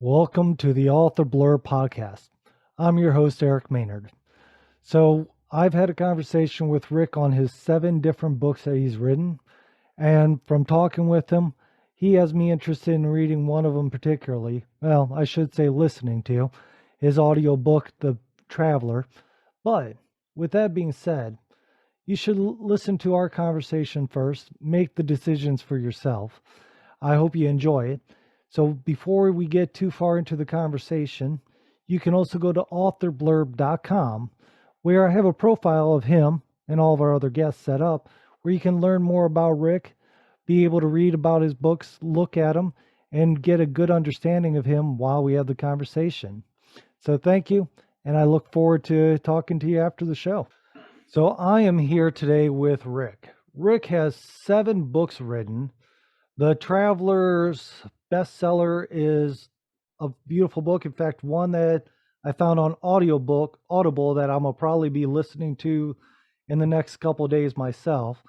Welcome to the Author Blurb podcast. I'm your host, Eric Maynard. So, I've had a conversation with Rick on his 7 different books that he's written, and from talking with him, he has me interested in reading one of them particularly. Well, I should say listening to his audiobook, The Traveler. But with that being said, you should listen to our conversation first, make the decisions for yourself. I hope you enjoy it. So before we get too far into the conversation, you can also go to authorblurb.com, where I have a profile of him and all of our other guests set up, where you can learn more about Rick, be able to read about his books, look at them, and get a good understanding of him while we have the conversation. So thank you, and I look forward to talking to you after the show. So I am here today with Rick. Rick has 7 books written. The Traveler's bestseller is a beautiful book. In fact, one that I found on Audible that I'm gonna probably be listening to in the next couple of days myself.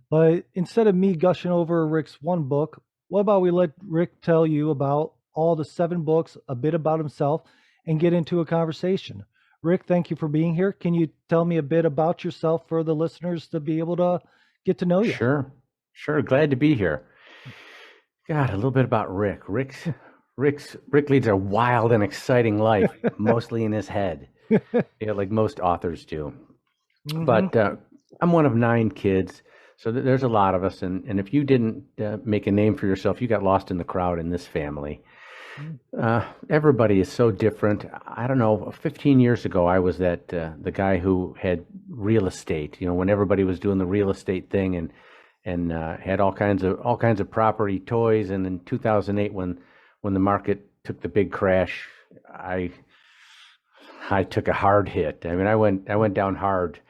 But instead of me gushing over Rick's one book, what about we let Rick tell you about all the 7 books, a bit about himself, and get into a conversation. Rick, thank you for being here. Can you tell me a bit about yourself for the listeners to be able to get to know you? Sure. Glad to be here. God, a little bit about Rick. Rick leads a wild and exciting life, mostly in his head, like most authors do. Mhm. But I'm one of 9 kids, so there's a lot of us. And if you didn't make a name for yourself, you got lost in the crowd in this family. Everybody is so different. I don't know. 15 years ago, I was the guy who had real estate. When everybody was doing the real estate thing, and had all kinds of property, toys. And in 2008, when the market took the big crash, I took a hard hit. I mean, I went down hard,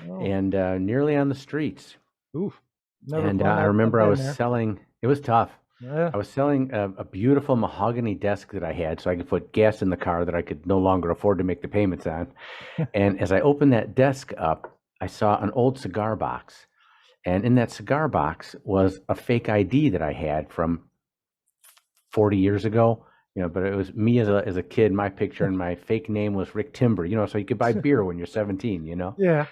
and nearly on the streets. Oof. Never And fun. I I've remember I been was there. selling. It was tough. Yeah. I was selling a beautiful mahogany desk that I had, so I could put gas in the car that I could no longer afford to make the payments on. And as I opened that desk up, I saw an old cigar box. And in that cigar box was a fake ID that I had from 40 years ago. But it was me as a kid, my picture, and my fake name was Rick Timber, so you could buy beer when you're 17, Yeah.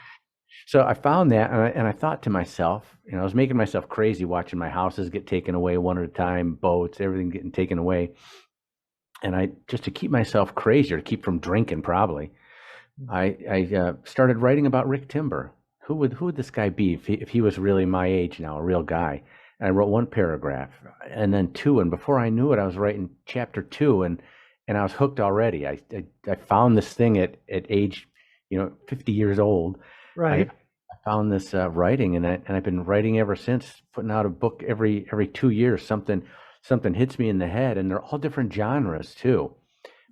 So I found that, and I thought to myself, I was making myself crazy watching my houses get taken away one at a time, boats, everything getting taken away. And I, just to keep myself crazier, to keep from drinking probably, I started writing about Rick Timber. Who would this guy be if he was really my age now, a real guy? And I wrote 1 paragraph, and then 2, and before I knew it, I was writing chapter 2, and I was hooked already. I found this thing at age 50 years old. Right. I found this writing, and I've been writing ever since, putting out a book every 2 years. Something hits me in the head, and they're all different genres too,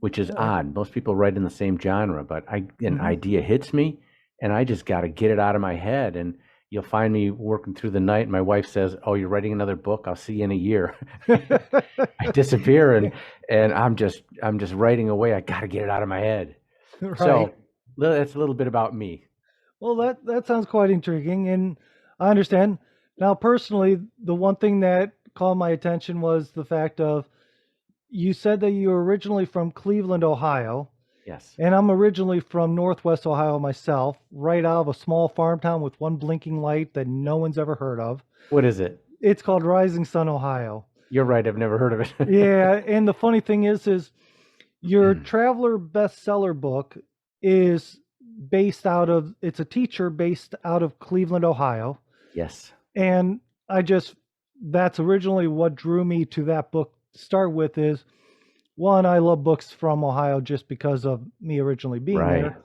which is odd. Most people write in the same genre, but an idea hits me, and I just got to get it out of my head. And you'll find me working through the night. My wife says, "Oh, you're writing another book? I'll see you in a year." I disappear, and I'm just writing away. I got to get it out of my head. Right. So that's a little bit about me. Well, that sounds quite intriguing, and I understand. Now, personally, the one thing that caught my attention was the fact of you said that you were originally from Cleveland, Ohio, Yes. and I'm originally from Northwest Ohio myself, right out of a small farm town with one blinking light that no one's ever heard of. What is it? It's called Rising Sun, Ohio. You're right. I've never heard of it. Yeah, and the funny thing is your Traveler bestseller book is it's a teacher based out of Cleveland, Ohio. Yes. And that's originally what drew me to that book to start with. Is one, I love books from Ohio just because of me originally being Right. there.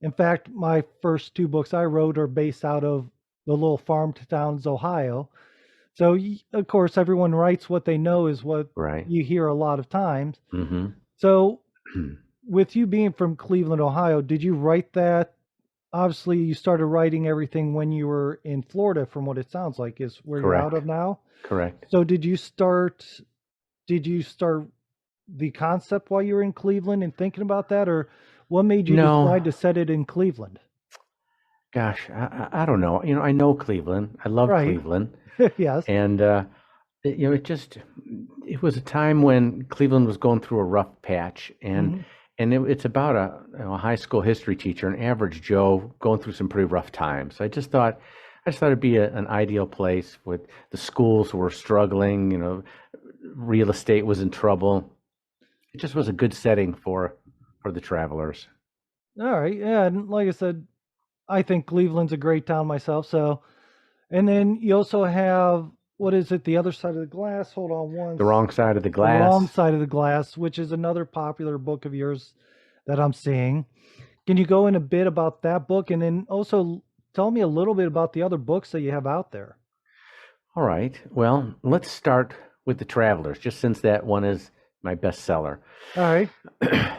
In fact, my first 2 books I wrote are based out of the little farm towns, Ohio. So, of course, everyone writes what they know is what Right. you hear a lot of times. Mm-hmm. So, with you being from Cleveland, Ohio, did you write that? Obviously, you started writing everything when you were in Florida, from what it sounds like, is where you're out Correct. of now. Correct. So, did you start the concept while you were in Cleveland and thinking about that, or what made you No. decide to set it in Cleveland? Gosh, I don't know. I know Cleveland. I love Right. Cleveland. Yes. And it was a time when Cleveland was going through a rough patch, and Hmm. it's about a high school history teacher, an average Joe, going through some pretty rough times. I just thought it'd be an ideal place with the schools were struggling, real estate was in trouble. It just was a good setting for the travelers. All right. Yeah. And like I said, I think Cleveland's a great town myself. So, and then you also have, what is it? The Other Side of the Glass. Hold on The once. Wrong Side of the The Wrong Glass. Side of the Glass, which is another popular book of yours that I'm seeing. Can you go in a bit about that book and then also tell me a little bit about the other books that you have out there? All right. Well, let's start with the Travelers, just since that one is my bestseller. All right.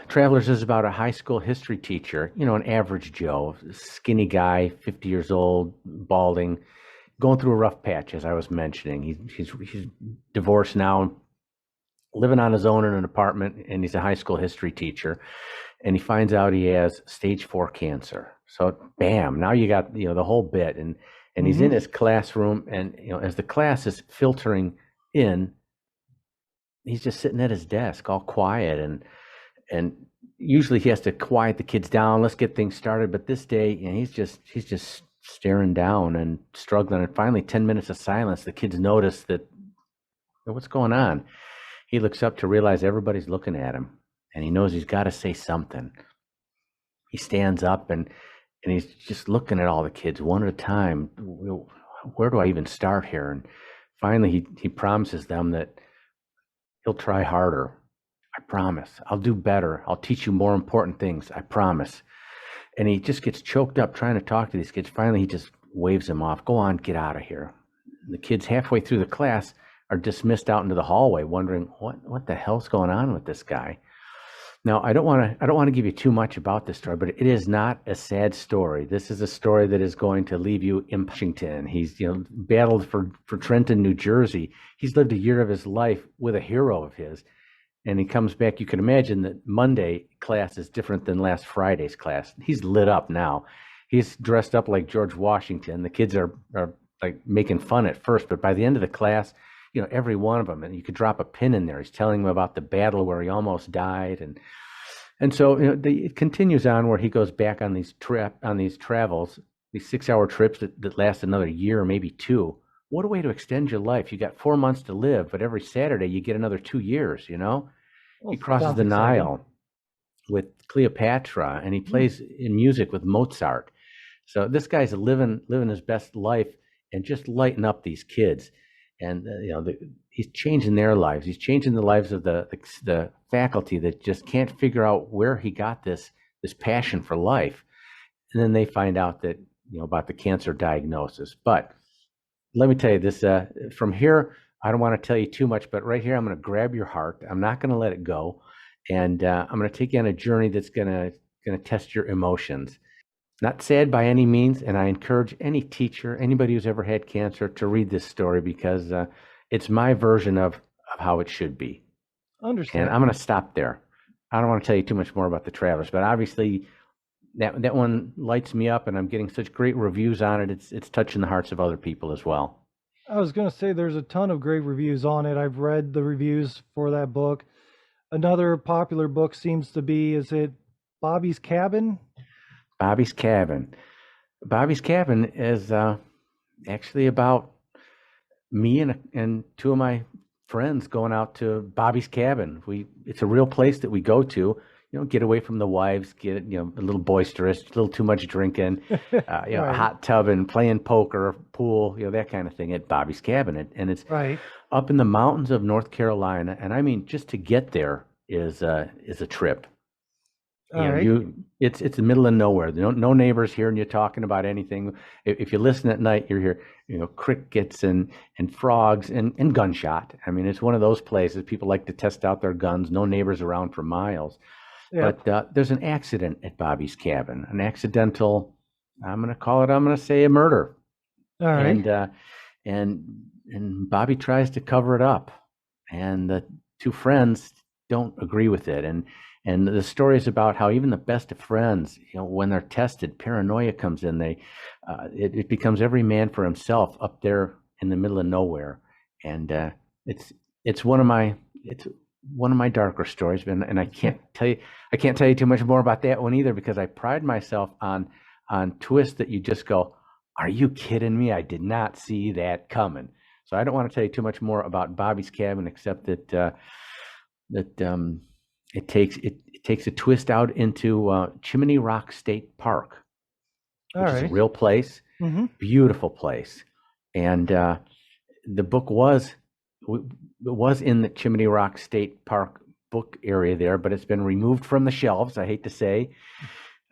Travelers is about a high school history teacher, an average Joe, skinny guy, 50 years old, balding, going through a rough patch, as I was mentioning. He's divorced now, living on his own in an apartment, and he's a high school history teacher. And he finds out he has stage 4 cancer. So, bam! Now you got the whole bit, and he's in Mm-hmm. his classroom, and as the class is filtering in, he's just sitting at his desk, all quiet, and usually he has to quiet the kids down. Let's get things started. But this day, he's just staring down and struggling. And finally, 10 minutes of silence. The kids notice that what's going on. He looks up to realize everybody's looking at him, and he knows he's got to say something. He stands up and he's just looking at all the kids one at a time. Where do I even start here? And finally, he promises them that he'll try harder. I promise. I'll do better. I'll teach you more important things. I promise. And he just gets choked up trying to talk to these kids. Finally, he just waves them off. Go on, get out of here. The kids halfway through the class are dismissed out into the hallway, wondering what the hell's going on with this guy. Now, I don't want to give you too much about this story, but it is not a sad story. This is a story that is going to leave you in Washington. He's battled for Trenton, New Jersey. He's lived a year of his life with a hero of his, and he comes back. You can imagine that Monday class is different than last Friday's class. He's lit up now. He's dressed up like George Washington. The kids are like making fun at first, but by the end of the class, every one of them, and you could drop a pin in there. He's telling them about the battle where he almost died, and so it continues on where he goes back on these travels, these 6-hour trips that last another year, maybe two. What a way to extend your life. You got 4 months to live, but every Saturday you get another 2 years. He Well, crosses sounds the exciting. Nile with Cleopatra, and he Hmm. plays in music with Mozart. So this guy's living his best life and just lighting up these kids, and he's changing their lives. He's changing the lives of the faculty that just can't figure out where he got this passion for life. And then they find out that about the cancer diagnosis. But let me tell you this: from here, I don't want to tell you too much, but right here, I'm going to grab your heart. I'm not going to let it go, and I'm going to take you on a journey that's going to test your emotions. Not sad by any means, and I encourage any teacher, anybody who's ever had cancer, to read this story because it's my version of how it should be. And Understand. I'm going to stop there. I don't want to tell you too much more about the Travelers, but obviously that one lights me up, and I'm getting such great reviews on it. It's touching the hearts of other people as well. I was going to say there's a ton of great reviews on it. I've read the reviews for that book. Another popular book seems to be, is it Bobby's Cabin? Bobby's Cabin. Bobby's Cabin is actually about me and two of my friends going out to Bobby's Cabin. It's a real place that we go to. Get away from the wives, get a little boisterous, a little too much drinking, a Right, hot tub and playing poker, pool, that kind of thing at Bobby's Cabin. And it's right. up in the mountains of North Carolina, and I mean just to get there is a trip. All right. It's the middle of nowhere. No neighbors hearing you talking about anything. If you listen at night, you're hear crickets and frogs and gunshot. I mean, it's one of those places people like to test out their guns. No neighbors around for miles. Yep. But there's an accident at Bobby's Cabin. An accidental. I'm going to say a murder. All right. And and Bobby tries to cover it up, and the two friends don't agree with it. And the story is about how even the best of friends, when they're tested, paranoia comes in. It becomes every man for himself up there in the middle of nowhere, and It's it's one of my it's one of my darker stories, and I can't tell you too much more about that one either because I pride myself on twists that you just go, "Are you kidding me? I did not see that coming." So I don't want to tell you too much more about Bobby's Cabin, except that it takes a twist out into Chimney Rock State Park, All which is a right. real place, Mm-hmm. beautiful place, and the book was in the Chimney Rock State Park book area there, but it's been removed from the shelves. I hate to say,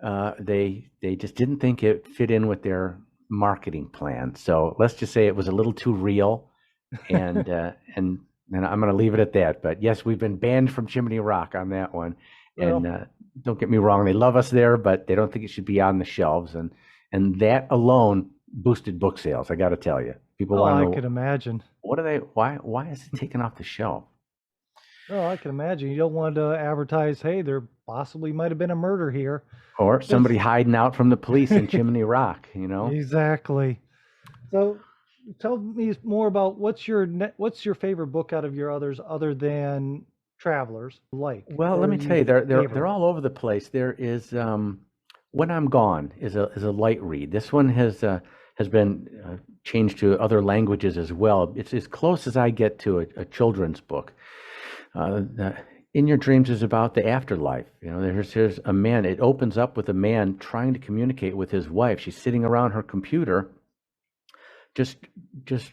they just didn't think it fit in with their marketing plan. So let's just say it was a little too real, and I'm going to leave it at that. But yes, we've been banned from Chimney Rock on that one. And Well, don't get me wrong, they love us there, but they don't think it should be on the shelves. And that alone boosted book sales. I got to tell you, people oh, want to I know could imagine. what are they? Why is it taken off the shelf? Oh, I can imagine. You don't want to advertise, hey, there possibly might have been a murder here. Or somebody It's hiding out from the police in Chimney Rock, you know? exactly. So, tell me more about what's your favorite book out of your others, other than Travelers, like, Well, let or me tell you you, they're favorite? all over the place. There is When I'm Gone is a light read. This one has been changed to other languages as well. It's as close as I get to a children's book. The, In Your Dreams is about the afterlife. You know, there's a man. It opens up with a man trying to communicate with his wife. She's sitting around her computer, just just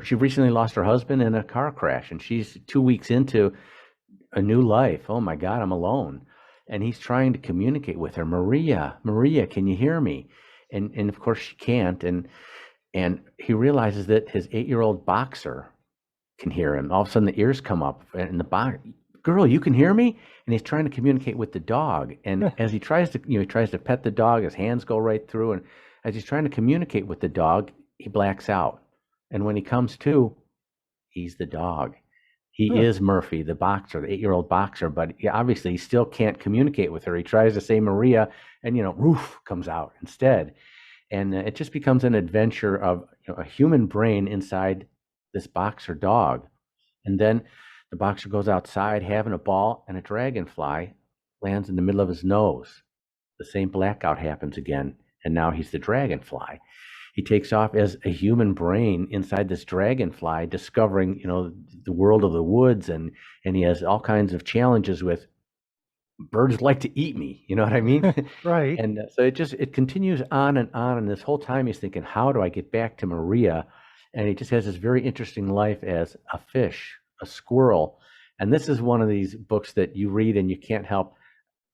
she recently lost her husband in a car crash, and she's 2 weeks into a new life. Oh my God, I'm alone. And he's trying to communicate with her. Maria, Maria, can you hear me? And of course she can't. And he realizes that his 8-year-old boxer can hear him. All of a sudden the ears come up and the box, girl, you can hear me? And he's trying to communicate with the dog. And as he tries to, he tries to pet the dog, his hands go right through. And as he's trying to communicate with the dog, he blacks out. And when he comes to, he's the dog. He Huh. is Murphy, the boxer, the 8-year-old boxer, but obviously he still can't communicate with her. He tries to say Maria, and roof comes out instead, and it just becomes an adventure of a human brain inside this boxer dog. And then the boxer goes outside having a ball, and a dragonfly lands in the middle of his nose. The same blackout happens again, and now he's the dragonfly. He takes off as a human brain inside this dragonfly, discovering, the world of the woods, and he has all kinds of challenges with birds like to eat me. You know what I mean? Right. And so it continues on and on. And this whole time he's thinking, how do I get back to Maria? And he just has this very interesting life as a fish, a squirrel. And this is one of these books that you read and you can't help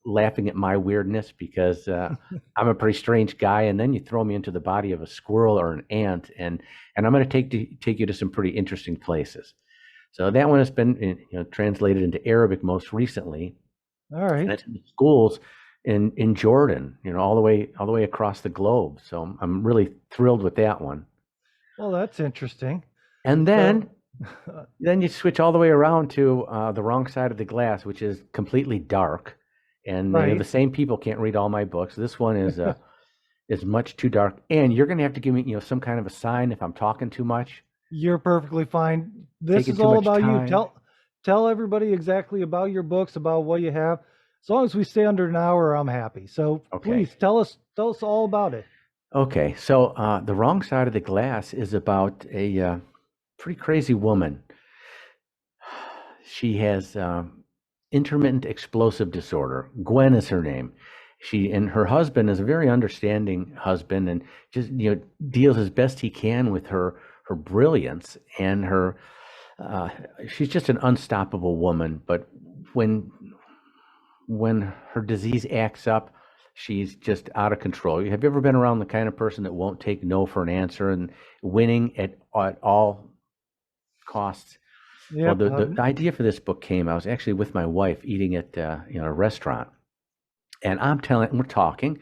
laughing at my weirdness because I'm a pretty strange guy, and then you throw me into the body of a squirrel or an ant, and I'm going to take you to some pretty interesting places. So that one has been translated into Arabic most recently, All and right. it's in schools in Jordan, all the way across the globe. So I'm really thrilled with that one. Well, that's interesting. And So, then you switch all the way around to The Wrong Side of the Glass, which is completely dark. And the right. same people can't read all my books. This one is much too dark. And you're going to have to give me some kind of a sign if I'm talking too much, You're perfectly fine. This taking is too all much about you. time. Tell everybody exactly about your books, about what you have. As long as we stay under an hour, I'm happy. So Okay. please tell us all about it. Okay. So The Wrong Side of the Glass is about a pretty crazy woman. She has intermittent explosive disorder. Gwen is her name. And her husband is a very understanding husband, and just deals as best he can with her brilliance and her. She's just an unstoppable woman. But when her disease acts up, she's just out of control. Have you ever been around the kind of person that won't take no for an answer and winning at all costs? Well, Yep. the idea for this book came. I was actually with my wife eating at a restaurant, and we're talking.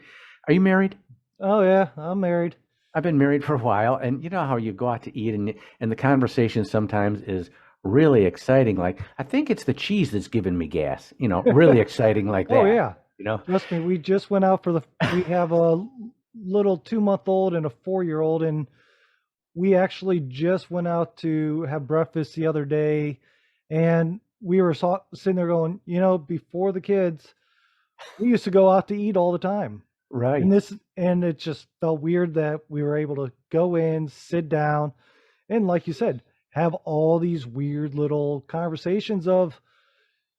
Are you married? Oh yeah, I'm married. I've been married for a while, and you know how you go out to eat, and the conversation sometimes is really exciting. Like, I think it's the cheese that's giving me gas. Really exciting like Oh that. yeah. Trust me, we just went out we have a little 2-month-old and a 4-year-old, and we actually just went out to have breakfast the other day, and we were sitting there going, before the kids, we used to go out to eat all the time. And Right. and it just felt weird that we were able to go in, sit down, and like you said, have all these weird little conversations of,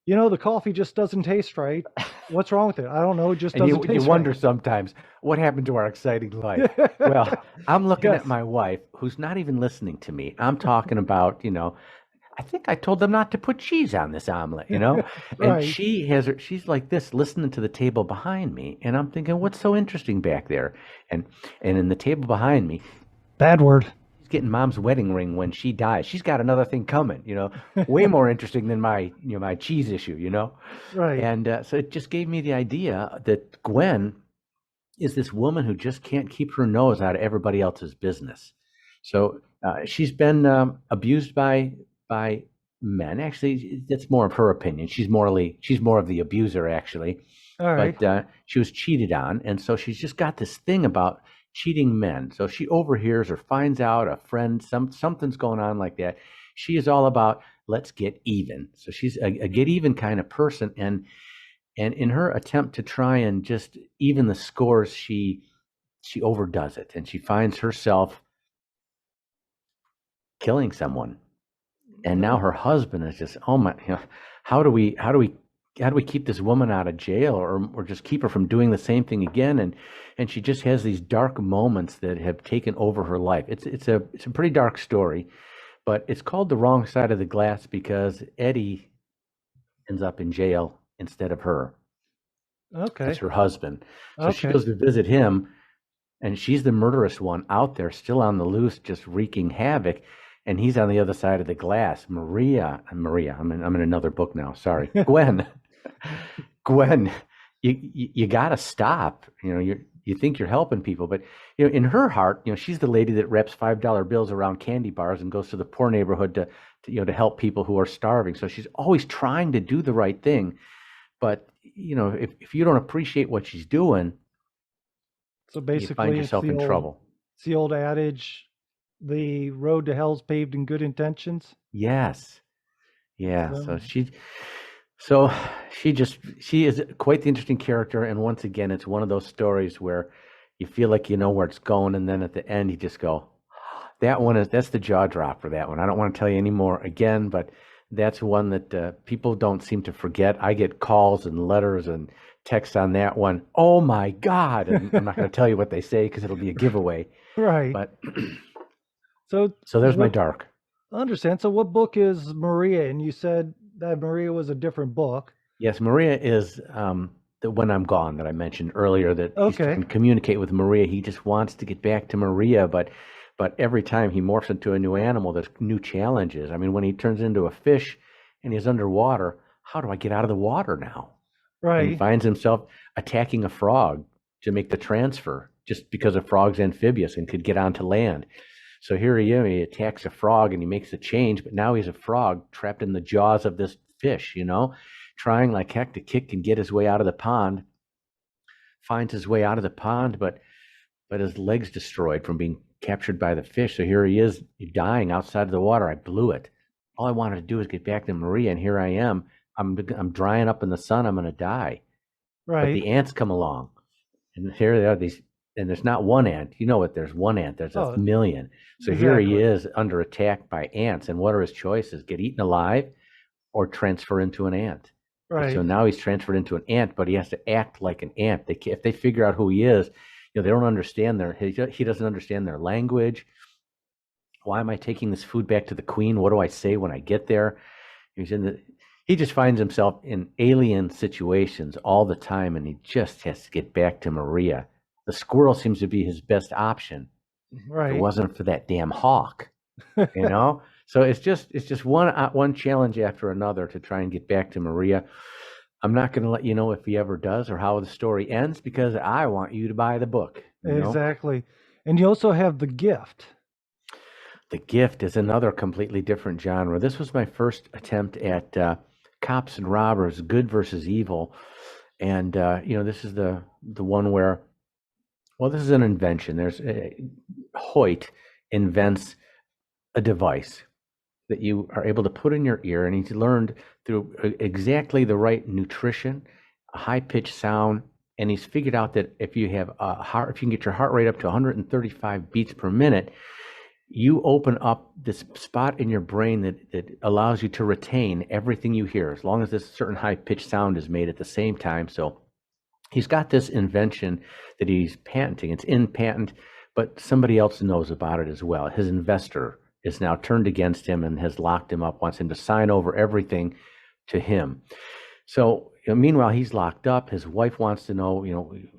the coffee just doesn't taste right. What's wrong with it? I don't know. It just And doesn't you taste right. wonder sometimes what happened to our exciting life. Well, I'm looking at Yes. my wife who's not even listening to me. I'm talking about, I think I told them not to put cheese on this omelet, and Right. she's like this listening to the table behind me, and I'm thinking, what's so interesting back there? And in the table behind me, Bad word. she's getting mom's wedding ring when she dies. She's got another thing coming, way more interesting than my cheese issue. Right. And so it just gave me the idea that Gwen is this woman who just can't keep her nose out of everybody else's business. So she's been abused by men. Actually, that's more of her opinion. She's more of the abuser, actually. All right. But she was cheated on, and so she's just got this thing about cheating men. So she overhears or finds out a friend, something's going on like that. She is all about let's get even. So she's a get even kind of person, and in her attempt to try and just even the scores, she overdoes it, and she finds herself killing someone. And now her husband is just, oh my, how do we keep this woman out of jail, or just keep her from doing the same thing again? And she just has these dark moments that have taken over her life. It's a pretty dark story, but it's called The Wrong Side of the Glass because Eddie ends up in jail instead of her. Okay. That's her husband. So she Okay. goes to visit him, and she's the murderous one out there, still on the loose, just wreaking havoc. And he's on the other side of the glass. Maria. I'm in another book now. Sorry, Gwen. Gwen, you got to stop. You think you're helping people, but in her heart, she's the lady that wraps $5 bills around candy bars and goes to the poor neighborhood to help people who are starving. So she's always trying to do the right thing. But if you don't appreciate what she's doing, So you find basically, yourself in trouble. it's the old adage, the road to hell's paved in good intentions. Yes. Yeah. So So she is quite the interesting character. And once again, it's one of those stories where you feel like you know where it's going, and then at the end you just go, that's the jaw drop for that one. I don't want to tell you any more again, but that's one that people don't seem to forget. I get calls and letters and texts on that one. Oh my God. And I'm not going to tell you what they say because it'll be a giveaway. right. But So so there's my what dark. I understand. So what book is Maria? And you said that Maria was a different book. Yes, Maria is the When I'm Gone that I mentioned earlier, that he's trying Okay. to communicate with Maria. He just wants to get back to Maria, but every time he morphs into a new animal, there's new challenges. I mean, when he turns into a fish and he's underwater, how do I get out of the water now? And he Right. finds himself attacking a frog to make the transfer just because a frog's amphibious and could get onto land. So here he is, he attacks a frog and he makes a change, but now he's a frog trapped in the jaws of this fish, trying like heck to kick and get his way out of the pond. Finds his way out of the pond, but his leg's destroyed from being captured by the fish. So here he is dying outside of the water. I blew it. All I wanted to do is get back to Maria, and here I am. I'm drying up in the sun. I'm going to die. But Right. the ants come along, and here they are. And there's not one ant. You know what? There's one ant. There's a Oh, million. So here he exactly. is under attack by ants. And what are his choices? Get eaten alive or transfer into an ant. And so Right. now he's transferred into an ant, but he has to act like an ant. If they figure out who he is, they don't understand he doesn't understand their language. Why am I taking this food back to the queen? What do I say when I get there? He just finds himself in alien situations all the time, and he just has to get back to Maria. The squirrel seems to be his best option. If it Right. wasn't for that damn hawk, you know. So it's just one challenge after another to try and get back to Maria. I'm not going to let you know if he ever does or how the story ends because I want you to buy the book. Exactly. And you also have The Gift. The Gift is another completely different genre. This was my first attempt at cops and robbers, good versus evil. And this is the one where, well, this is an invention. There's Hoyt, invents a device that you are able to put in your ear, and he's learned through exactly the right nutrition, a high-pitched sound, and he's figured out that if you can get your heart rate up to 135 beats per minute, you open up this spot in your brain that allows you to retain everything you hear, as long as this certain high-pitched sound is made at the same time. So he's got this invention that he's patenting. It's in patent, but somebody else knows about it as well. His investor is now turned against him and has locked him up, wants him to sign over everything to him. So meanwhile, he's locked up. His wife wants to know,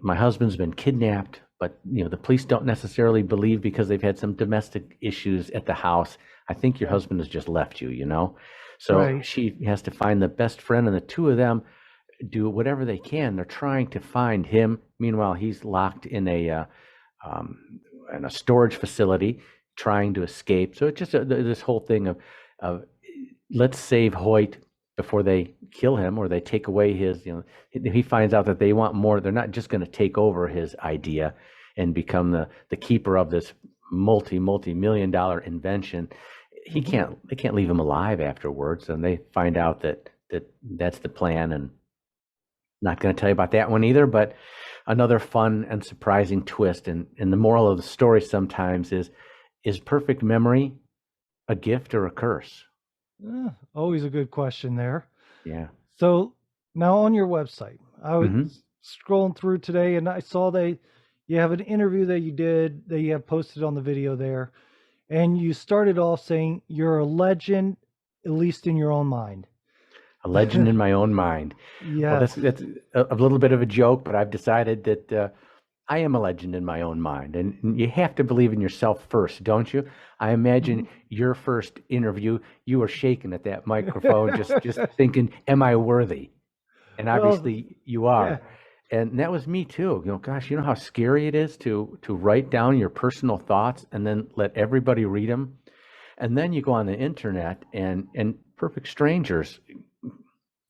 my husband's been kidnapped, but the police don't necessarily believe because they've had some domestic issues at the house. I think your husband has just left you, So Right. she has to find the best friend, and the two of them do whatever they can. They're trying to find him. Meanwhile, he's locked in a storage facility, trying to escape. So it's just this whole thing of let's save Hoyt before they kill him or they take away his. He finds out that they want more. They're not just going to take over his idea and become the keeper of this multi-million-dollar invention. They can't leave him alive afterwards, and they find out that's the plan. And not going to tell you about that one either, but another fun and surprising twist. And the moral of the story sometimes is perfect memory a gift or a curse? Always a good question there. Yeah. So now on your website, I was Mhm. scrolling through today and I saw that you have an interview that you did that you have posted on the video there. And you started off saying you're a legend, at least in your own mind. A legend in my own mind. Well, Yes. that's a little bit of a joke, but I've decided that I am a legend in my own mind, and you have to believe in yourself first, don't you? I imagine your first interview, you were shaking at that microphone, just thinking, "Am I worthy?" And Well, obviously, you yeah. are. And that was me too. Gosh, you know how scary it is to write down your personal thoughts and then let everybody read them. And then you go on the internet and perfect strangers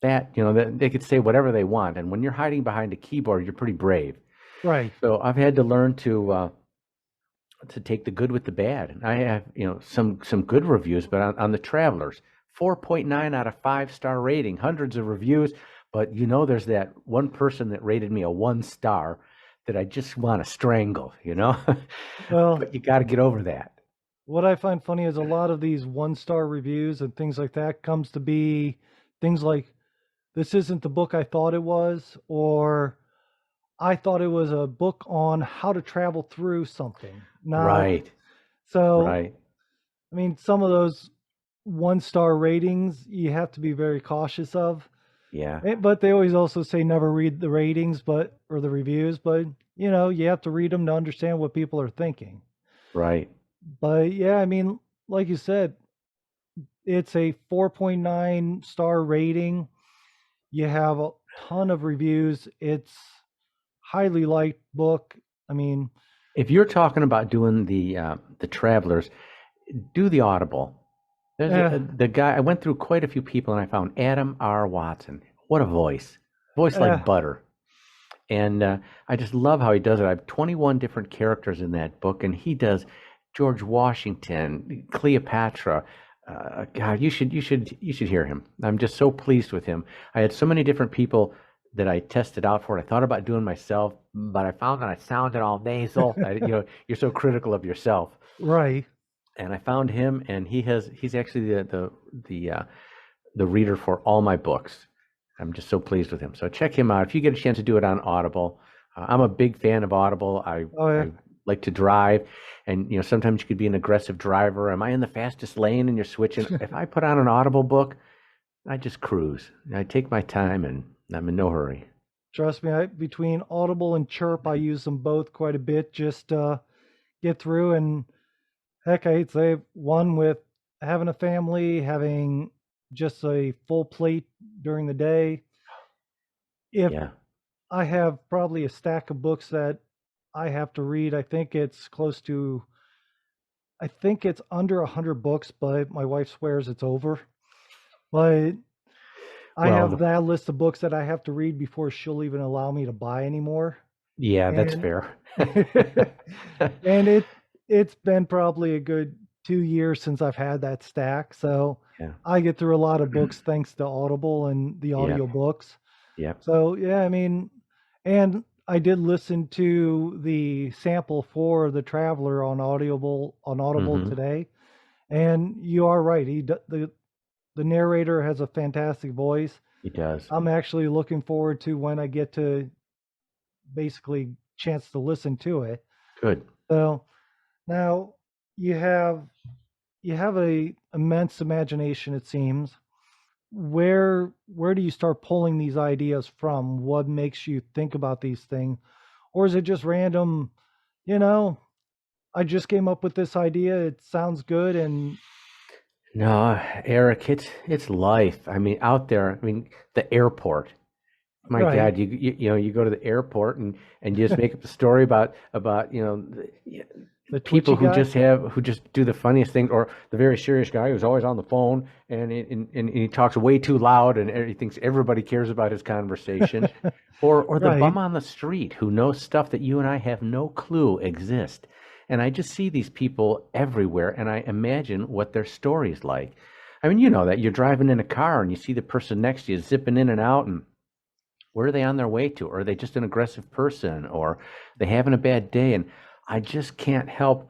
that they could say whatever they want. And when you're hiding behind a keyboard, you're pretty brave. Right. So I've had to learn to take the good with the bad. And I have some good reviews, but on the Travelers, 4.9 out of 5-star rating, hundreds of reviews. But there's that one person that rated me a 1-star that I just want to strangle. Well, But you got to get over that. what I find funny is a lot of these 1-star reviews and things like that comes to be things like, this isn't the book I thought it was, or I thought it was a book on how to travel through something. Not Right. so. Right. I mean, some of those 1-star ratings you have to be very cautious of. Yeah. But they always also say never read the ratings, or the reviews. But you have to read them to understand what people are thinking. Right. But yeah, I mean, like you said, it's a 4.9-star rating. You have a ton of reviews. It's highly liked book. I mean, If you're talking about doing the Travelers, do the Audible. There's the guy. I went through quite a few people, and I found Adam R. Watson. What a voice like butter. And I just love how he does it. I have 21 different characters in that book, and he does George Washington, Cleopatra. God, you should hear him. I'm just so pleased with him. I had so many different people that I tested out for it. I thought about doing myself, but I found that I sounded all nasal. You're so critical of yourself. right. And I found him, and he's actually the reader for all my books. I'm just so pleased with him. So check him out if you get a chance to do it on Audible. I'm a big fan of Audible. I like to drive, and sometimes you could be an aggressive driver. Am I in the fastest lane? And you're switching. If I put on an Audible book, I just cruise. I take my time, and I'm in no hurry. Trust me, between Audible and Chirp, I use them both quite a bit. Just get through, and heck, I'd say one with having a family, having just a full plate during the day. If Yeah. I have probably a stack of books that I have to read, I think it's under 100 books, but my wife swears it's over. But I have that list of books that I have to read before she'll even allow me to buy anymore. Yeah, that's And fair. and it's been probably a good 2 years since I've had that stack. So Yeah. I get through a lot of books thanks to Audible and the Yep. audiobooks. Yep. So yeah, I mean, and I did listen to the sample for The Traveler on Audible Mm-hmm. today, and you are right. The narrator has a fantastic voice. He does. I'm actually looking forward to when I get to basically chance to listen to it. Good. So now you have you have a immense imagination, it seems. Where do you start pulling these ideas from? What makes you think about these things? Or is it just random, you know, I just came up with this idea, it sounds good and No, Eric, it's life. I mean, out there. I mean, the airport. My right. God, you go to the airport and you just make up a story about The people twitchy guy? who just do the funniest thing, or the very serious guy who's always on the phone and he talks way too loud and he thinks everybody cares about his conversation, or the Right. bum on the street who knows stuff that you and I have no clue exist. And I just see these people everywhere, and I imagine what their story's like. I mean, you know that you're driving in a car and you see the person next to you zipping in and out, and where are they on their way to? Or are they just an aggressive person? Or they having a bad day? And I just can't help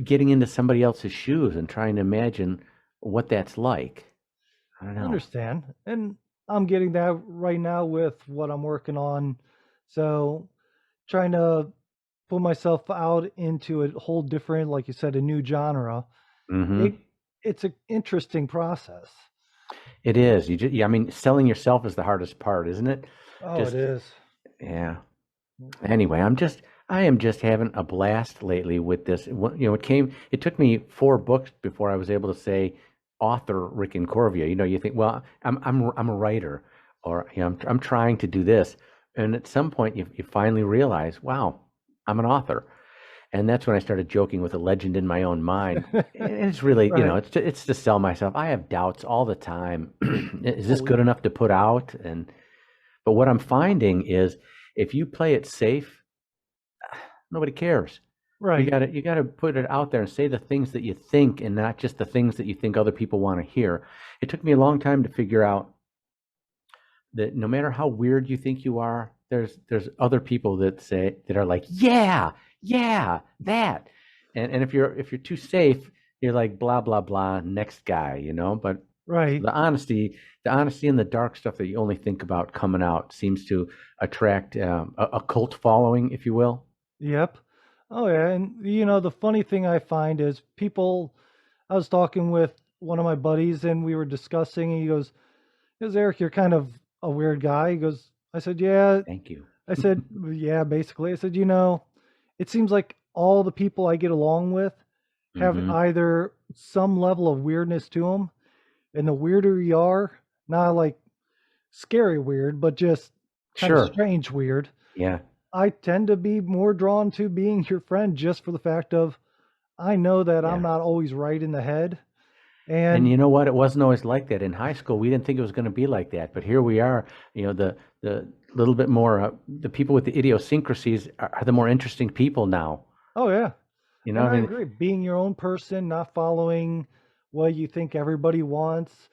getting into somebody else's shoes and trying to imagine what that's like. I don't I know. understand. And I'm getting that right now with what I'm working on. So trying to put myself out into a whole different, like you said, a new genre. Hmm. It it's an interesting process. It is. Yeah, I mean, selling yourself is the hardest part, isn't it? Oh, it Just, is. yeah. Anyway, I am just having a blast lately with this. It took me 4 books before I was able to say author Rick Incorvia. You think, well, I'm a writer, or I'm trying to do this, and at some point you finally realize, wow, I'm an author, and that's when I started joking with a legend in my own mind. And it's really, Right. it's to sell myself. I have doubts all the time. Is this Oh, good enough to put out? But what I'm finding is if you play it safe, nobody cares. right. You gotta put it out there and say the things that you think and not just the things that you think other people want to hear. It took me a long time to figure out that no matter how weird you think you are, there's other people that are like, yeah, yeah, that. And if you're too safe, you're like blah blah blah, next guy. But Right. the honesty and the dark stuff that you only think about coming out seems to attract a cult following, if you will. Yep. Oh yeah, and the funny thing I find is people. I was talking with one of my buddies, and we were discussing. And he goes, Eric, you're kind of a weird guy. He goes, I said, yeah. Thank you. I said, yeah, basically. I said, it seems like all the people I get along with have Hmm. either some level of weirdness to them, and the weirder you are, not like scary weird, but just kind of Sure. strange weird. Yeah. I tend to be more drawn to being your friend just for the fact of I know that I'm Yeah. not always right in the head. And And you know what? It wasn't always like that in high school. We didn't think it was going to be like that, but here we are. The little bit more the people with the idiosyncrasies are the more interesting people now. oh yeah, I and I mean, agree. Being your own person, not following what you think everybody wants.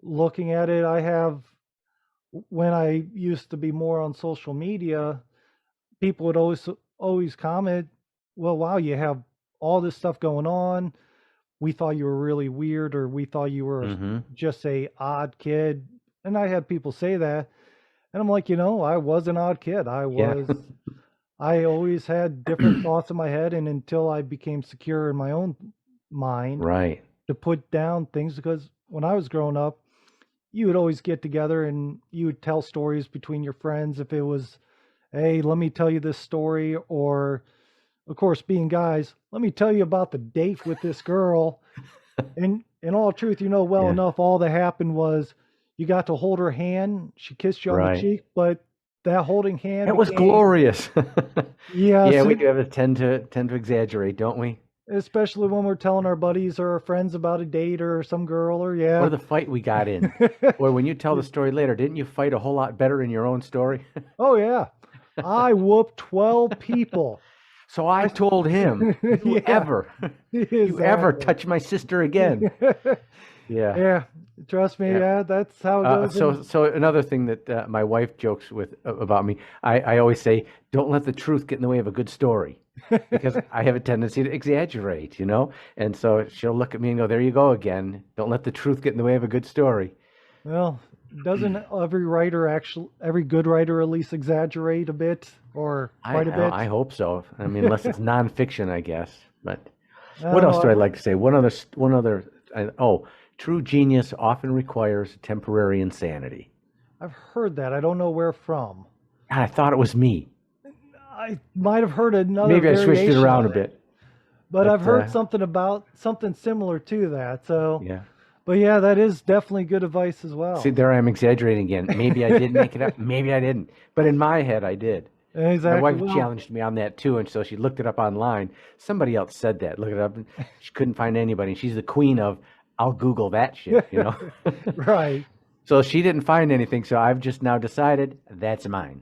Looking at it, I have when I used to be more on social media, people would always comment, "Well, wow, you have all this stuff going on. We thought you were really weird, or we thought you were hmm. just a odd kid." And I had people say that, and I'm like, I was an odd kid. Yeah. I always had different thoughts in my head, and until I became secure in my own mind Right. to put down things, because when I was growing up, you would always get together and you would tell stories between your friends. If it was, hey, let me tell you this story, or of course, being guys, let me tell you about the date with this girl. And in all truth, well Yeah. enough, all that happened was you got to hold her hand. She kissed you on the Right. cheek, but that holding hand It was became, glorious. Yeah, yes, we do have a tend to exaggerate, don't we? especially when we're telling our buddies or our friends about a date or some girl, or Or yeah. the fight we got in. Boy, when you tell the story later, didn't you fight a whole lot better in your own story? Oh, yeah. I whooped 12 people. So I told him, you Yeah, you ever exactly. touch my sister again. Yeah. Yeah, trust me, Yeah. yeah, that's how it goes. So another thing that my wife jokes with about me, I always say, don't let the truth get in the way of a good story, because I have a tendency to exaggerate, And so she'll look at me and go, "There you go again. Don't let the truth get in the way of a good story." Well, doesn't every good writer at least exaggerate a bit or quite a I bit? hope so. I mean, unless it's nonfiction, I guess. But what else do I Oh, like to say? One other. True genius often requires temporary insanity. I've heard that. I don't know where from. God, I thought it was me. I might have heard another Maybe I switched it variation around a of it, bit. but I've But heard something similar to that. So, yeah. but yeah, that is definitely good advice as See, well. there I am exaggerating again. Maybe I did make it up. Maybe I didn't. But in my head, I did. My Exactly. wife Well, challenged me on that too, and so she looked it up online. Somebody else said that. Look it up, and she couldn't find anybody. She's the queen of, I'll Google that shit. right. So she didn't find anything. So I've just now decided that's mine.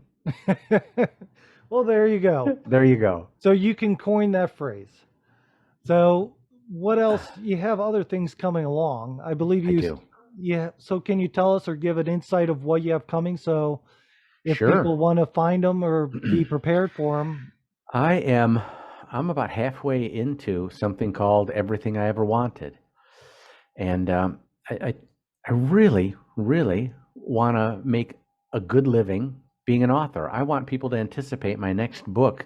Well, there you go. There you go. So you can coin that phrase. So what else? You have other things coming along. I believe I do. yeah. So can you tell us or give an insight of what you have coming? So if Sure. people want to find them or be prepared for them. I'm about halfway into something called Everything I Ever Wanted. And I really, really want to make a good living being an author. I want people to anticipate my next book,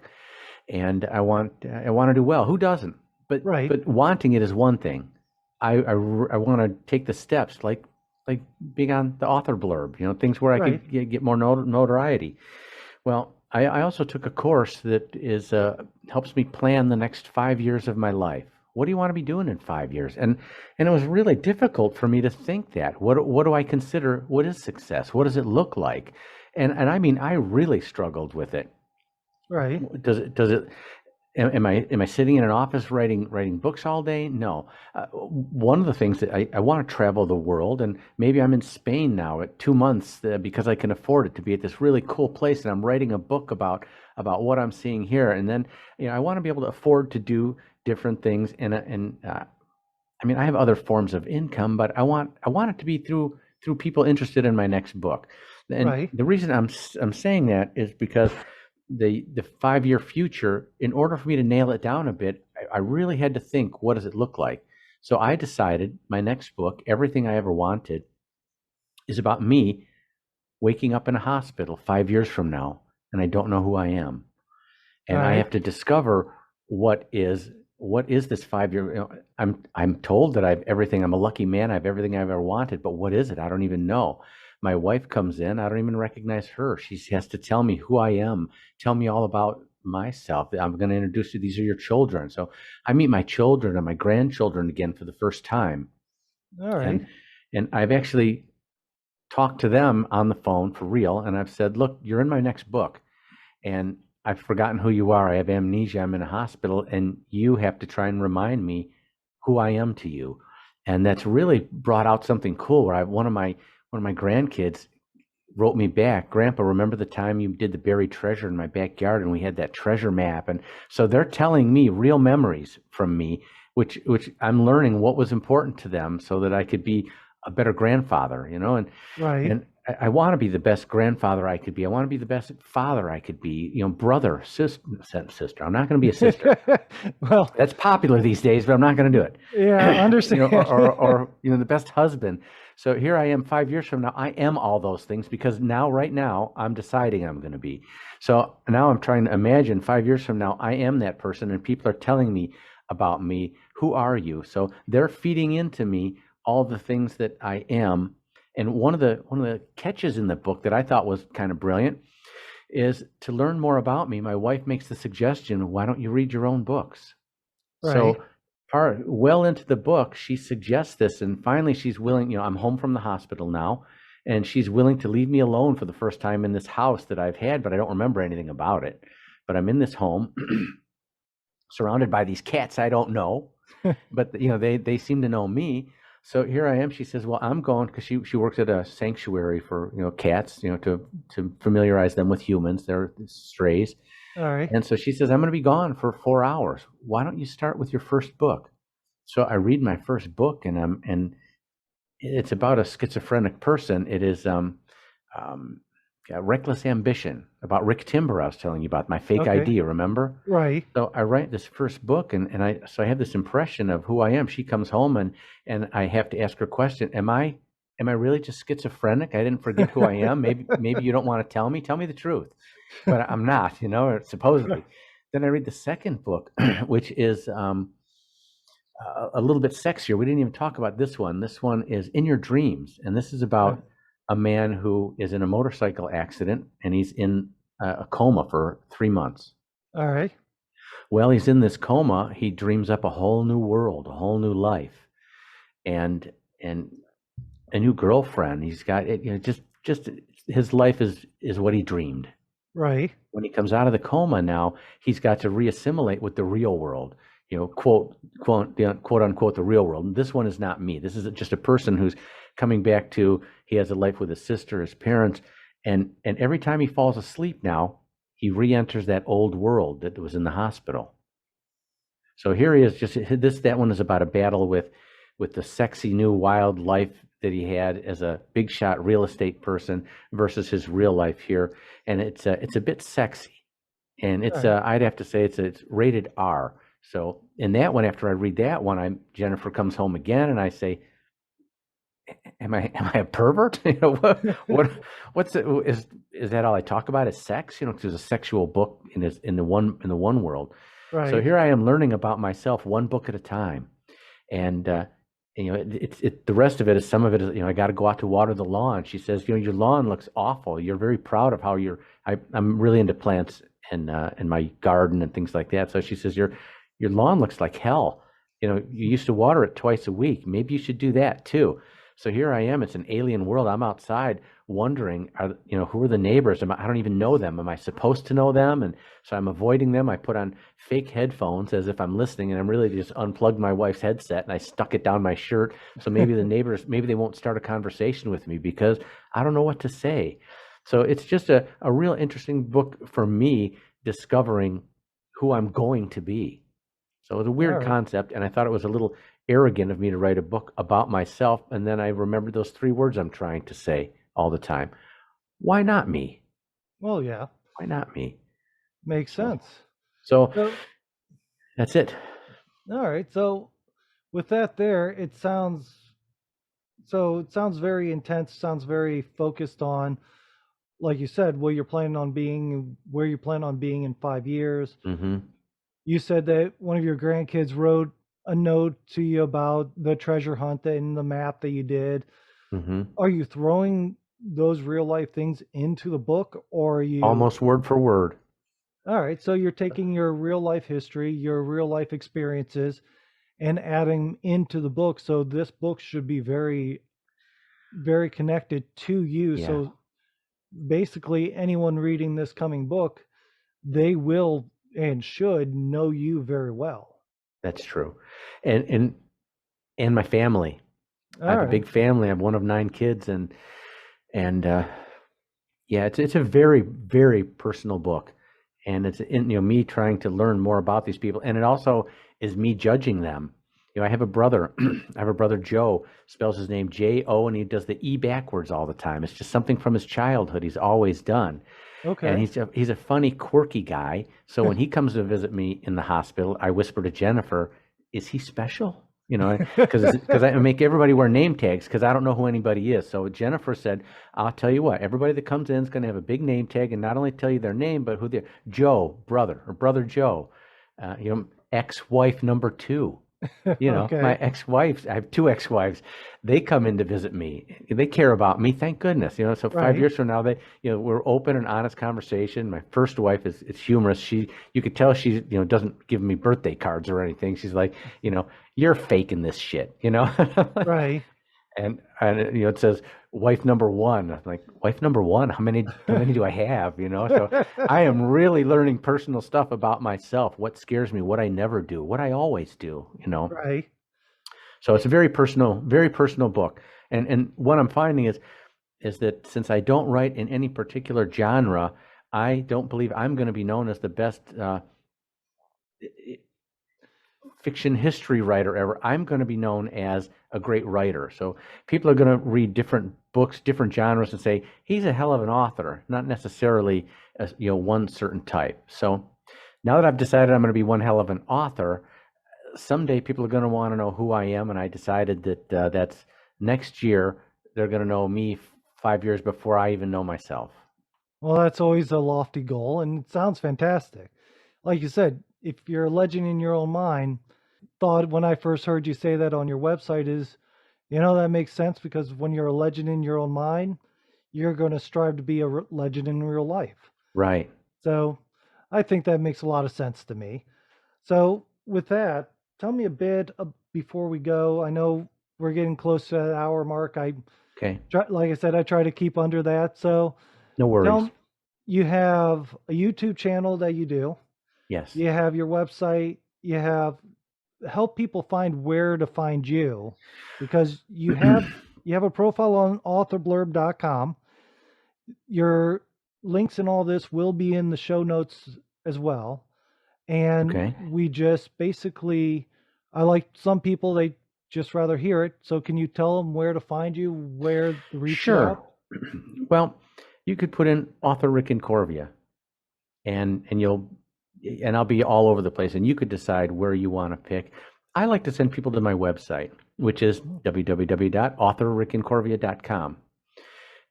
and I want to do well. Who doesn't? Right. But wanting it is one thing. I want to take the steps, like being on the author blurb, things where I Right. could get more notoriety. Well, I also took a course that is helps me plan the next 5 years of my life. What do you want to be doing in 5 years? And it was really difficult for me to think that. What do I consider? What is success? What does it look like? And I mean, I really struggled with it. Right. Does it? Am I sitting in an office writing books all day? No. One of the things that I want to travel the world, and maybe I'm in Spain now at 2 months because I can afford it to be at this really cool place, and I'm writing a book about what I'm seeing here, and then I want to be able to afford to do different things, and I mean I have other forms of income, but I want it to be through people interested in my next book, and Right. the reason I'm saying that is because the 5 year future, in order for me to nail it down a bit, I really had to think, what does it look like? So I decided my next book, Everything I Ever Wanted, is about me waking up in a hospital 5 years from now, and I don't know who I am. And I Right. have to discover what is this 5 year. I'm told that I have everything. I'm a lucky man. I have everything I've ever wanted, but what is it? I don't even know. My wife comes in. I don't even recognize her. She has to tell me who I am, tell me all about myself. I'm going to introduce you. These are your children. So I meet my children and my grandchildren again for the first time, All right. and I've actually talked to them on the phone for real, and I've said, look, you're in my next book, and I've forgotten who you are. I have amnesia. I'm in a hospital, and you have to try and remind me who I am to you. And that's really brought out something cool. Where one of my grandkids wrote me back, Grandpa, remember the time you did the buried treasure in my backyard, and we had that treasure map? And so they're telling me real memories from me, which I'm learning what was important to them, so that I could be a better grandfather. Right. And I want to be the best grandfather I could be. I want to be the best father I could be. Brother, sister. I'm not going to be a sister. Well, That's popular these days, but I'm not going to do it. yeah, understand. Or the best husband. So here I am 5 years from now. I am all those things because right now, I'm deciding I'm going to be. So now I'm trying to imagine 5 years from now, I am that person, and people are telling me about me. Who are you? So they're feeding into me all the things that I am. And one of the catches in the book that I thought was kind of brilliant is, to learn more about me, my wife makes the suggestion, why don't you read your own books? Right. So well into the book, she suggests this, and finally she's willing. I'm home from the hospital now, and she's willing to leave me alone for the first time in this house that I've had, but I don't remember anything about it. But I'm in this home, surrounded by these cats I don't know, but they seem to know me. So here I am. She says, "Well, I'm going," because she works at a sanctuary for cats, to familiarize them with humans. They're strays. All right. And so she says, I'm going to be gone for 4 hours. Why don't you start with your first book? So I read my first book, and it's about a schizophrenic person. It is um, yeah, Reckless Ambition, about Rick Timber. I was telling you about my fake Okay. ID. Remember? Right. So I write this first book, and I have this impression of who I am. She comes home, and I have to ask her a question. Am I really just schizophrenic? I didn't forget who I am. Maybe you don't want to tell me. Tell me the truth. But I'm not, or supposedly. Then I read the second book, which is a little bit sexier. We didn't even talk about this one. This one is In Your Dreams, and this is about a man who is in a motorcycle accident, and he's in a coma for 3 months. All right. Well, he's in this coma. He dreams up a whole new world, a whole new life, and a new girlfriend. He's got it. Just his life is what he dreamed. Right. When he comes out of the coma now, he's got to reassimilate with the real world. Quote unquote, the real world. And this one is not me. This is just a person who's coming back to. He has a life with his sister, his parents, and every time he falls asleep now, he re-enters that old world that was in the hospital. So here he is. That one is about a battle with the sexy new wild life that he had as a big shot real estate person versus his real life here, and it's a bit sexy, and it's I'd have to say it's rated R. So in that one, after I read that one, Jennifer comes home again, and I say, Am I a pervert? What's it, is that all I talk about is sex? Because there's a sexual book in the one world. Right. So here I am learning about myself one book at a time, and the rest of it is, some of it is, I got to go out to water the lawn. She says, your lawn looks awful. You're very proud of how I'm really into plants and my garden and things like that. So she says, your lawn looks like hell. You used to water it twice a week. Maybe you should do that too. So here I am. It's an alien world. I'm outside wondering, who are the neighbors? I don't even know them. Am I supposed to know them? And so I'm avoiding them. I put on fake headphones as if I'm listening, and I'm really just unplugged my wife's headset and I stuck it down my shirt. So maybe the neighbors, maybe they won't start a conversation with me because I don't know what to say. So it's just a real interesting book for me, discovering who I'm going to be. So it was a weird concept, and I thought it was a little arrogant of me to write a book about myself. And then I remembered those 3 words I'm trying to say all the time. Why not me? Well, yeah. Why not me? Makes sense. So that's it. All right. So with that there, it sounds very intense, sounds very focused on, like you said, where you plan on being in 5 years. Mm-hmm. You said that one of your grandkids wrote a note to you about the treasure hunt and the map that you did. Mm-hmm. Are you throwing those real life things into the book, or are you almost word for word? All right, so you're taking your real life history, your real life experiences, and adding into the book. So this book should be very, very connected to you. Yeah. So basically, anyone reading this coming book, they will and should know you very well. That's true. And my family. I have a big family. I'm one of 9 kids, and yeah, it's a very, very personal book, and it's me trying to learn more about these people, and it also is me judging them. I have a brother. I have a brother, Joe. Spells his name J-O, and he does the E backwards all the time. It's just something from his childhood he's always done. Okay. And he's a funny, quirky guy. So when he comes to visit me in the hospital, I whisper to Jennifer, "Is he special?" Because I make everybody wear name tags because I don't know who anybody is. So Jennifer said, "I'll tell you what, everybody that comes in is going to have a big name tag, and not only tell you their name, but who they're Joe, brother, or brother Joe, ex-wife number 2." Okay. My ex-wives, I have 2 ex-wives. They come in to visit me. They care about me, thank goodness. So 5 years from now, we're open and honest conversation. My first wife it's humorous. You could tell she, doesn't give me birthday cards or anything. She's like, "You're faking this shit," Right. And it says wife number 1. I'm like, wife number 1? How many do I have? So I am really learning personal stuff about myself, what scares me, what I never do, what I always do, Right. So it's a very personal book. And what I'm finding is that since I don't write in any particular genre, I don't believe I'm going to be known as the best fiction history writer ever. I'm going to be known as a great writer. So people are going to read different books, different genres, and say he's a hell of an author, not necessarily one certain type. So now that I've decided I'm going to be one hell of an author, someday people are going to want to know who I am, and I decided that that's next year they're going to know me 5 years before I even know myself. Well, that's always a lofty goal, and it sounds fantastic. Like you said, if you're a legend in your own mind, thought when I first heard you say that on your website is, that makes sense, because when you're a legend in your own mind, you're going to strive to be a legend in real life. Right. So I think that makes a lot of sense to me. So with that, tell me a bit before we go. I know we're getting close to that hour mark. Okay. Like I said, I try to keep under that. So No worries. you have a YouTube channel that you do. Yes. You have your website. You have help people find where to find you, because you have a profile on authorblurb.com. Your links and all this will be in the show notes as well. And Okay. we just basically, I like some people, they just rather hear it. So can you tell them where to find you, where to reach you Sure. out? Well, you could put in author Rick Incorvia, and I'll be all over the place, and you could decide where you want to pick. I like to send people to my website, which is www.authorrickincorvia.com.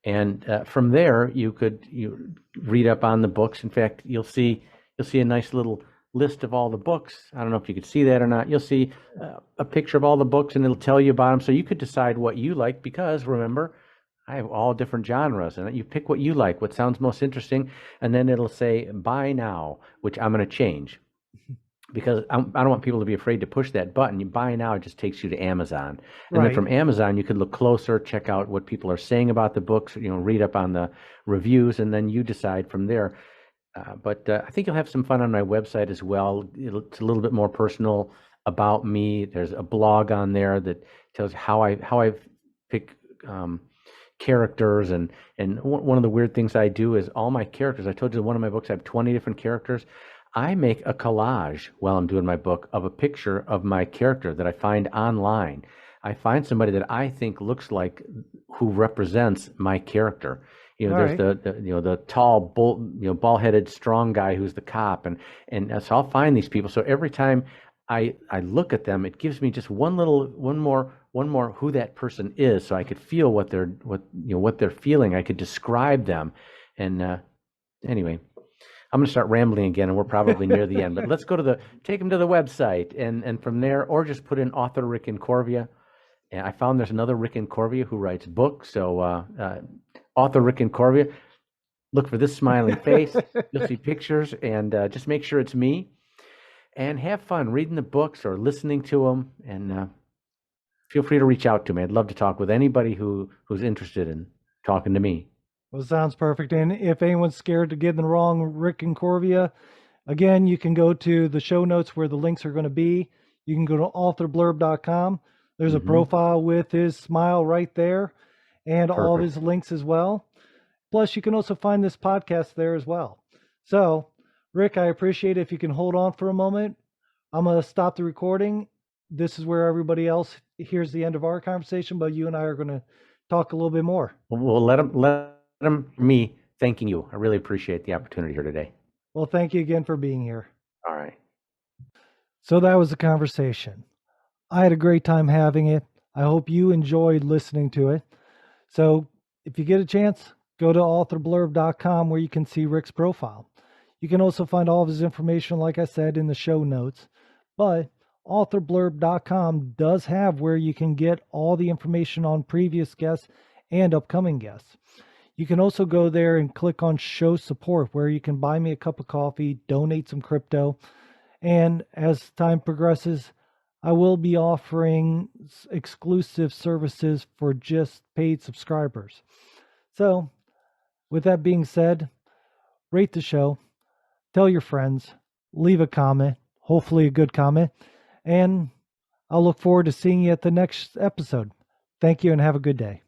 And from there, you read up on the books. In fact, you'll see a nice little list of all the books. I don't know if you could see that or not. You'll see a picture of all the books, and it'll tell you about them. So you could decide what you like, because remember, I have all different genres, and you pick what you like, what sounds most interesting, and then it'll say buy now, which I'm going to change, because I don't want people to be afraid to push that button. You buy now, it just takes you to Amazon. And then from Amazon, you could look closer, check out what people are saying about the books, read up on the reviews, and then you decide from there. But I think you'll have some fun on my website as well. It's a little bit more personal about me. There's a blog on there that tells how I pick characters, and one of the weird things I do is all my characters. I told you one of my books I have 20 different characters. I make a collage while I'm doing my book of a picture of my character that I find online. I find somebody that I think looks like who represents my character. There's the tall, bald-headed, strong guy who's the cop, and so I'll find these people. So every time I look at them, it gives me just one more who that person is, so I could feel what they're feeling. I could describe them, and anyway. I'm going to start rambling again, and we're probably near the end. But let's take them to the website, and from there, or just put in author Rick Incorvia. And I found there's another Rick Incorvia who writes books. So author Rick Incorvia, look for this smiling face. You'll see pictures, and just make sure it's me. And have fun reading the books or listening to them. And feel free to reach out to me. I'd love to talk with anybody who's interested in talking to me. Well, sounds perfect. And if anyone's scared to get the wrong Rick Incorvia, again, you can go to the show notes where the links are going to be. You can go to authorblurb.com. There's a profile with his smile right there, and all of his links as well. Plus, you can also find this podcast there as well. So, Rick, I appreciate it if you can hold on for a moment. I'm going to stop the recording. This is where everybody else hears the end of our conversation, but you and I are going to talk a little bit more. Well, let me thanking you. I really appreciate the opportunity here today. Well, thank you again for being here. All right. So that was the conversation. I had a great time having it. I hope you enjoyed listening to it. So if you get a chance, go to authorblurb.com where you can see Rick's profile. You can also find all of his information, like I said, in the show notes. But authorblurb.com does have where you can get all the information on previous guests and upcoming guests. You can also go there and click on show support, where you can buy me a cup of coffee, donate some crypto. And as time progresses, I will be offering exclusive services for just paid subscribers. So with that being said, rate the show, tell your friends, leave a comment, hopefully a good comment, and I'll look forward to seeing you at the next episode. Thank you and have a good day.